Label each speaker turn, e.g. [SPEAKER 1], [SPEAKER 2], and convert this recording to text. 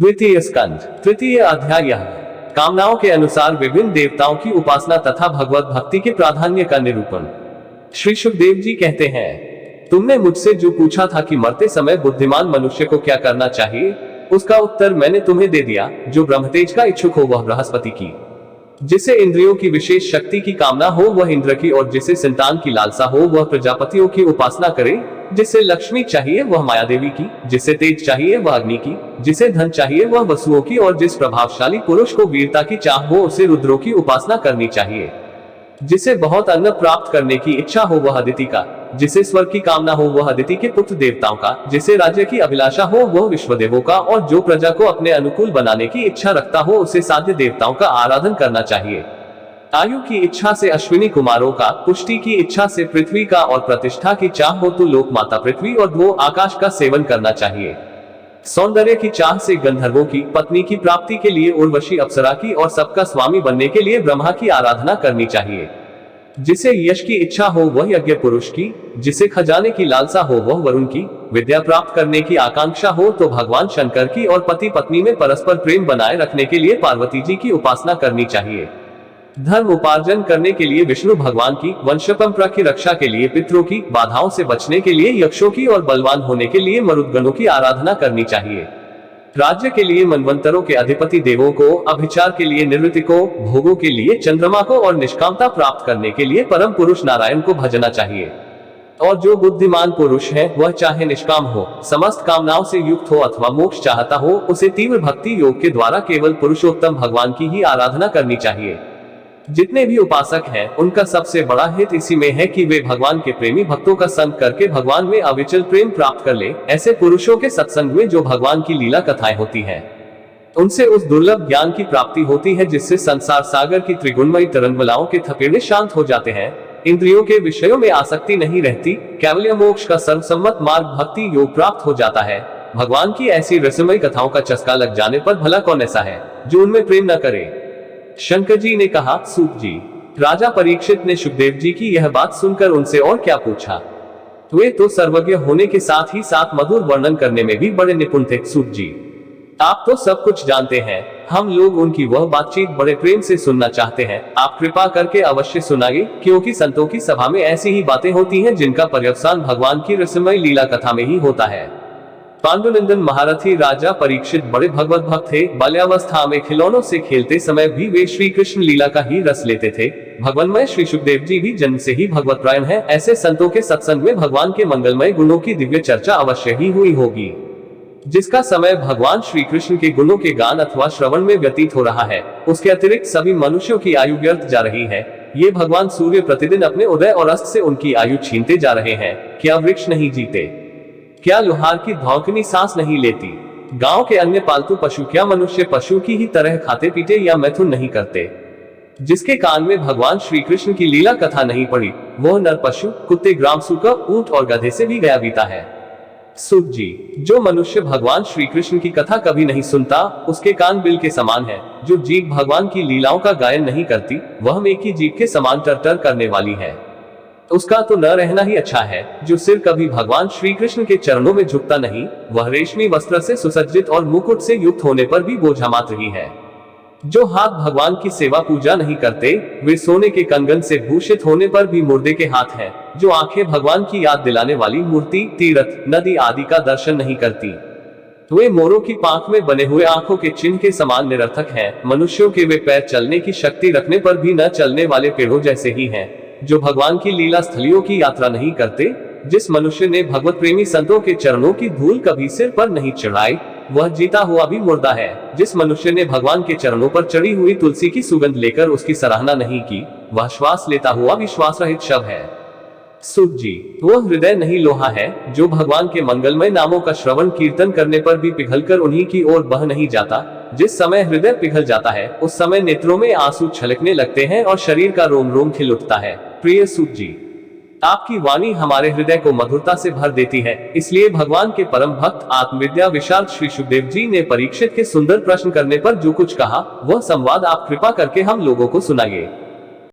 [SPEAKER 1] द्वितीय स्कंद तृतीय अध्याय। कामनाओं के अनुसार विभिन्न देवताओं की उपासना तथा भगवत भक्ति के प्राधान्य का निरूपण। श्री सुखदेव जी कहते हैं, तुमने मुझसे जो पूछा था कि मरते समय बुद्धिमान मनुष्य को क्या करना चाहिए, उसका उत्तर मैंने तुम्हें दे दिया। जो ब्रह्मतेज का इच्छुक हो वह बृहस्पति की, जिसे इंद्रियों की विशेष शक्ति की कामना हो वह इंद्र की, और जिसे संतान की लालसा हो वह प्रजापतियों की उपासना करे। जिसे लक्ष्मी चाहिए वह माया देवी की, जिसे तेज चाहिए वह अग्नि की, जिसे धन चाहिए वह वसुओं की, और जिस प्रभावशाली पुरुष को वीरता की चाह हो उसे रुद्रों की उपासना करनी चाहिए। जिसे बहुत अन्न प्राप्त करने की इच्छा हो वह अदिति का, जिसे स्वर्ग की कामना हो वह अदिति के पुत्र देवताओं का, जिसे राज्य की अभिलाषा हो वह विश्वदेवों का, और जो प्रजा को अपने अनुकूल बनाने की इच्छा रखता हो उसे साध्य देवताओं का आराधन करना चाहिए। आयु की इच्छा से अश्विनी कुमारों का, पुष्टि की इच्छा से पृथ्वी का, और प्रतिष्ठा की चाह हो तो लोक माता पृथ्वी और वो आकाश का सेवन करना चाहिए। सौंदर्य की चाह से गंधर्वों की, पत्नी की प्राप्ति के लिए उर्वशी अप्सरा की, और सबका स्वामी बनने के लिए ब्रह्मा की आराधना करनी चाहिए। जिसे यश की इच्छा हो वह यज्ञ पुरुष की, जिसे खजाने की लालसा हो वह वरुण की, विद्या प्राप्त करने की आकांक्षा हो तो भगवान शंकर की, और पति पत्नी में परस्पर प्रेम बनाए रखने के लिए पार्वती जी की उपासना करनी चाहिए। धर्म उपार्जन करने के लिए विष्णु भगवान की, वंश परंपरा की रक्षा के लिए पितरों की, बाधाओं से बचने के लिए यक्षों की, और बलवान होने के लिए मरुदगणों की आराधना करनी चाहिए। राज्य के लिए मनवंतरों के अधिपति देवों को, अभिचार के लिए निवृत्ति को, भोगों के लिए चंद्रमा को, और निष्कामता प्राप्त करने के लिए परम पुरुष नारायण को भजना चाहिए। और जो बुद्धिमान पुरुष है वह चाहे निष्काम हो, समस्त कामनाओं से युक्त हो अथवा मोक्ष चाहता हो, उसे तीव्र भक्ति योग के द्वारा केवल पुरुषोत्तम भगवान की ही आराधना करनी चाहिए। जितने भी उपासक हैं उनका सबसे बड़ा हित इसी में है कि वे भगवान के प्रेमी भक्तों का संग करके भगवान में अविचल प्रेम प्राप्त कर ले। ऐसे पुरुषों के सत्संग में जो भगवान की लीला कथाएं होती हैं, उनसे उस दुर्लभ ज्ञान की प्राप्ति होती है जिससे संसार सागर की त्रिगुणमयी तरंगमालाओं के थपेड़े शांत हो जाते हैं। इंद्रियों के विषयों में आसक्ति नहीं रहती, केवल मोक्ष का सर्वसम्मत मार्ग भक्ति योग प्राप्त हो जाता है। भगवान की ऐसी रसमयी कथाओं का चस्का लग जाने पर भला कौन ऐसा है जो उनमें प्रेम न करे। शंकर जी ने कहा, सूत जी, राजा परीक्षित ने सुखदेव जी की यह बात सुनकर उनसे और क्या पूछा। वे तो सर्वज्ञ होने के साथ ही साथ मधुर वर्णन करने में भी बड़े निपुण थे। सूत जी, आप तो सब कुछ जानते हैं, हम लोग उनकी वह बातचीत बड़े प्रेम से सुनना चाहते हैं। आप कृपा करके अवश्य सुनाइए, क्योंकि संतों की सभा में ऐसी ही बातें होती हैं जिनका पर्यवसान भगवान की रसमयी लीला कथा में ही होता है। पांडुनंदन महारथी राजा परीक्षित बड़े भगवत भक्त थे। बाल्यावस्था में खिलौनों से खेलते समय भी वे श्री कृष्ण लीला का ही रस लेते थे। भगवानमय श्री सुखदेव जी भी जन्म से ही भगवत प्रायण है। ऐसे संतों के सत्संग में भगवान के मंगलमय गुणों की दिव्य चर्चा अवश्य ही हुई होगी। जिसका समय भगवान श्री कृष्ण के गुणों के गान अथवा श्रवण में व्यतीत हो रहा है, उसके अतिरिक्त सभी मनुष्यों की आयु व्यर्थ जा रही है। ये भगवान सूर्य प्रतिदिन अपने उदय और अस्त से उनकी आयु छीनते जा रहे हैं। क्या वृक्ष नहीं जीते? क्या लोहार की धौंकनी सांस नहीं लेती? गांव के अन्य पालतू पशु क्या मनुष्य पशु की ही तरह खाते पीते या मैथुन नहीं करते? जिसके कान में भगवान श्री कृष्ण की लीला कथा नहीं पड़ी, वह नर पशु, कुत्ते, ग्रामसुका, ऊंट और गधे से भी गया बीता है। सूत जी, जो मनुष्य भगवान श्री कृष्ण की कथा कभी नहीं सुनता, उसके कान बिल के समान है। जो जीभ भगवान की लीलाओं का गायन नहीं करती, वह मेघ की जीभ के समान टरटर करने वाली है। उसका तो न रहना ही अच्छा है। जो सिर कभी भगवान श्री कृष्ण के चरणों में झुकता नहीं, वह रेशमी वस्त्र से सुसज्जित और मुकुट से युक्त होने पर भी बोझा मात्र ही है। जो हाथ भगवान की सेवा पूजा नहीं करते, वे सोने के कंगन से भूषित होने पर भी मुर्दे के हाथ हैं। जो आंखें भगवान की याद दिलाने वाली मूर्ति, तीर्थ, नदी आदि का दर्शन नहीं करती, वे मोरों की पांख में बने हुए आंखों के चिन्ह के समान निरर्थक हैं। मनुष्यों के वे पैर चलने की शक्ति रखने पर भी न चलने वाले पेड़ों जैसे ही हैं। जो भगवान की लीला स्थलियों की यात्रा नहीं करते, जिस मनुष्य ने भगवत प्रेमी संतों के चरणों की धूल कभी सिर पर नहीं चढ़ाई, वह जीता हुआ भी मुर्दा है। जिस मनुष्य ने भगवान के चरणों पर चढ़ी हुई तुलसी की सुगंध लेकर उसकी सराहना नहीं की, वह श्वास लेता हुआ विश्वास रहित शव है। सूत जी, वह हृदय नहीं लोहा है जो भगवान के मंगलमय नामों का श्रवण कीर्तन करने पर भी पिघलकर उन्हीं की ओर बह नहीं जाता। जिस समय हृदय पिघल जाता है, उस समय नेत्रों में आंसू छलकने लगते हैं और शरीर का रोम रोम खिल उठता है। प्रिय सूत जी, आपकी वाणी हमारे हृदय को मधुरता से भर देती है। इसलिए भगवान के परम भक्त आत्मविद्या विशारद श्री सुखदेव जी ने परीक्षित के सुंदर प्रश्न करने पर जो कुछ कहा, वह संवाद आप कृपा करके हम लोगों को सुनाइए।